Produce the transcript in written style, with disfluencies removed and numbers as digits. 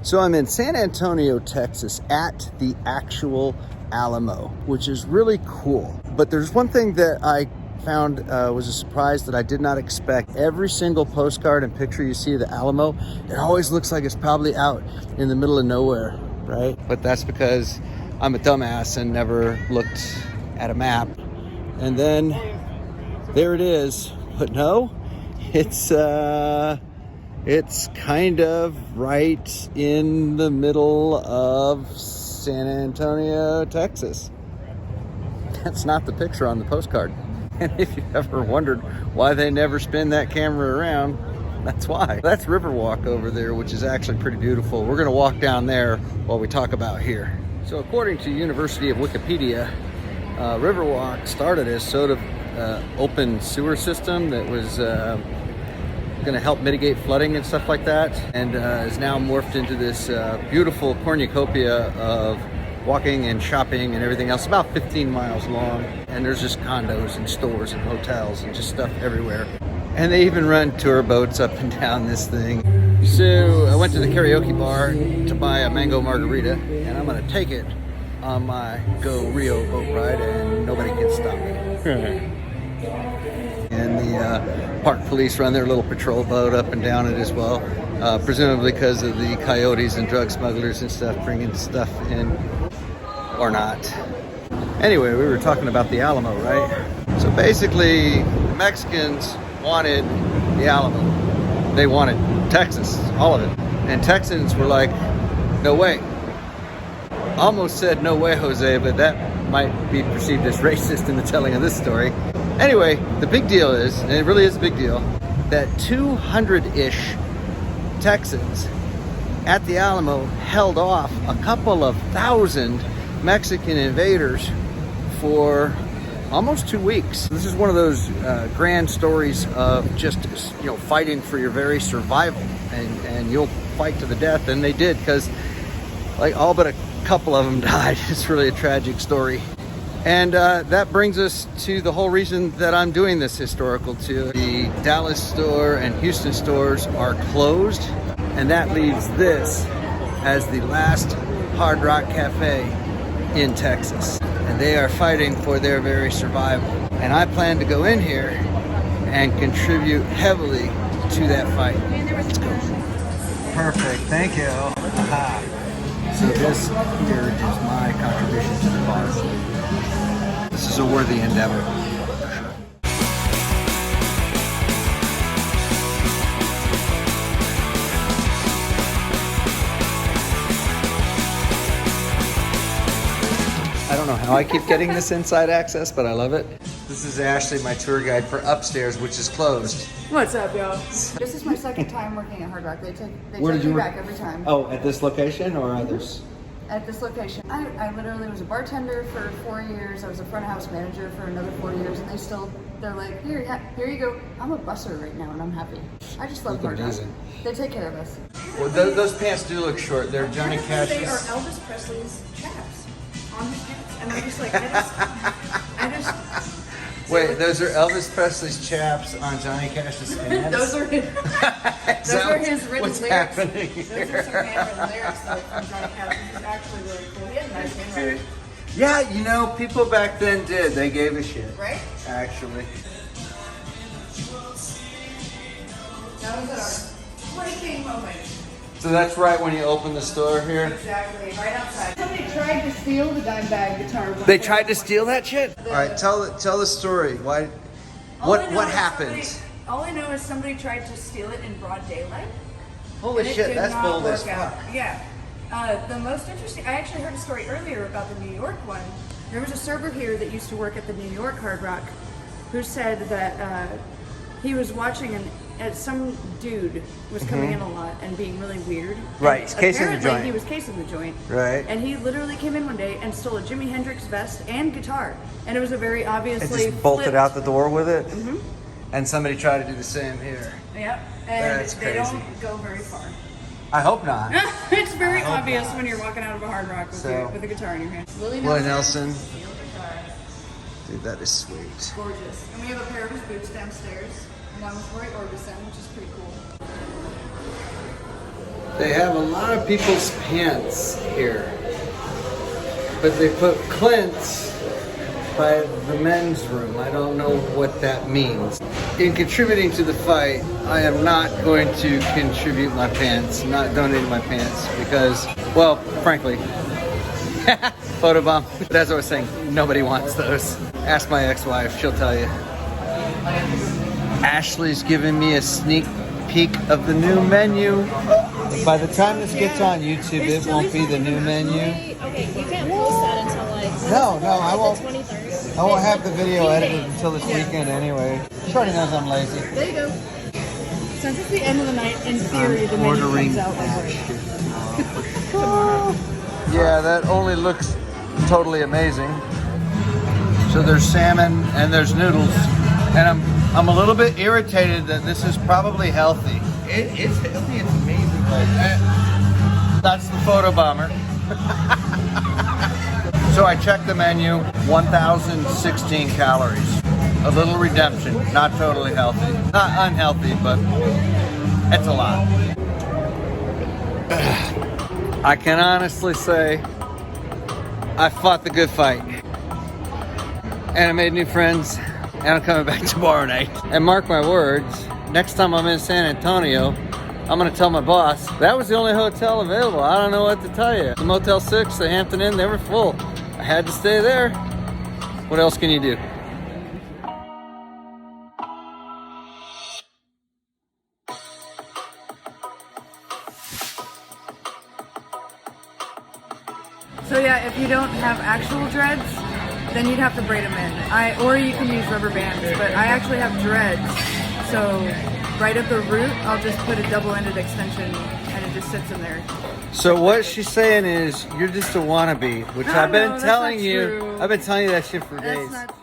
So I'm in San Antonio, Texas at the actual Alamo, which is really cool. But there's one thing that I found was a surprise that I did not expect. Every single postcard and picture you see of the Alamo, it always looks like it's probably out in the middle of nowhere, right? But that's because I'm a dumbass and never looked at a map. And then there it is. But no, it's kind of right in the middle of San Antonio, Texas. That's not the picture on the postcard. And if you've ever wondered why they never spin that camera around, that's why. That's Riverwalk over there, which is actually pretty beautiful. We're gonna walk down there while we talk about here. So according to University of Wikipedia, Riverwalk started as sort of open sewer system that was going to help mitigate flooding and stuff like that, and is now morphed into this beautiful cornucopia of walking and shopping and everything else, about 15 miles long. And there's just condos and stores and hotels and just stuff everywhere. And they even run tour boats up and down this thing. So I went to the karaoke bar to buy a mango margarita, and I'm going to take it on my Go Rio boat ride, and nobody can stop me. And the park police run their little patrol boat up and down it as well, presumably because of the coyotes and drug smugglers and stuff bringing stuff in, or not. Anyway, we were talking about the Alamo, right? So basically, the Mexicans wanted the Alamo. They wanted Texas, all of it. And Texans were like, no way. Almost said no way, Jose, but that might be perceived as racist in the telling of this story. Anyway, the big deal is, and it really is a big deal, that 200-ish Texans at the Alamo held off a couple of thousand Mexican invaders for almost 2 weeks. This is one of those grand stories of just, fighting for your very survival, and you'll fight to the death, and they did, because like all but a couple of them died. It's really a tragic story. And that brings us to the whole reason that I'm doing this historical tour. The Dallas store and Houston stores are closed, and that leaves this as the last Hard Rock Cafe in Texas. And they are fighting for their very survival. And I plan to go in here and contribute heavily to that fight. Let's go. Perfect, thank you. Aha. So this here is my contribution to the cause. This is a worthy endeavor. I don't know how I keep getting this inside access, but I love it. This is Ashley, my tour guide for upstairs, which is closed. What's up, y'all? This is my second time working at Hard Rock. They take me back every time. Oh, at this location or others? At this location. I literally was a bartender for 4 years. I was a front of house manager for another 4 years, and they're like, here you go. I'm a busser right now, and I'm happy. I just love Hard Rock. They take care of us. Well, those pants do look short. They're Johnny Cash's. They are Elvis Presley's chaps on his pants, and I'm just like, I just. Wait, those are Elvis Presley's chaps on Johnny Cash's pants? Those are his. Those are his written what's lyrics. Happening here? Those are some handwritten lyrics though, from Johnny Cash. This is actually really cool. He had nice handwriting. Yeah, people back then did. They gave a shit. Right? Actually. That was our breaking moment. So that's right when you open the store here? Exactly, right outside. Somebody tried to steal the dime bag guitar. They tried to steal that shit? All right, tell the story. Why? What happened? All I know is somebody tried to steal it in broad daylight. Holy shit, that's bold as fuck. Yeah. The most interesting, I actually heard a story earlier about the New York one. There was a server here that used to work at the New York Hard Rock who said that he was watching some dude was coming in a lot and being really weird. Right, he's casing the joint. He was casing the joint. Right. And he literally came in one day and stole a Jimi Hendrix vest and guitar. And it was a very obviously just bolted out the door with it? Mm-hmm. And somebody tried to do the same here. Yep. And That's they crazy. don't go very far. I hope not. It's very obvious when you're walking out of a Hard Rock with a guitar in your hand. Willie Nelson. Dude, that is sweet. Gorgeous. And we have a pair of his boots downstairs, along with Roy Orbison, which is pretty cool. They have a lot of people's pants here, but they put Clint's by the men's room. I don't know what that means. In contributing to the fight, I am not going to contribute my pants, not donating my pants, because, well, frankly, photobomb. But as I was saying, nobody wants those. Ask my ex-wife, she'll tell you. Ashley's giving me a sneak peek of the new menu. By the time this gets on YouTube, it won't be the new menu. Okay, you can't post that until like... No, I won't. The 23rd. I won't have the video edited until this weekend anyway. She already knows I'm lazy. There you go. Since it's the end of the night, in theory, the menu comes out like tomorrow. Yeah, that only looks totally amazing. So there's salmon and there's noodles, and I'm a little bit irritated that this is probably healthy. It's healthy. It's amazing. That's the photo bomber. So I checked the menu. 1,016 calories. A little redemption. Not totally healthy. Not unhealthy, but it's a lot. I can honestly say I fought the good fight. And I made new friends. And I'm coming back tomorrow night. And mark my words, next time I'm in San Antonio, I'm gonna tell my boss, that was the only hotel available. I don't know what to tell you. The Motel 6, the Hampton Inn, they were full. I had to stay there. What else can you do? So yeah, if you don't have actual dreads, then you'd have to braid them in. Or you can use rubber bands, but I actually have dreads. So right at the root, I'll just put a double-ended extension and it just sits in there. So what she's saying is, you're just a wannabe, which I've been telling you. True. I've been telling you that shit for That's days. not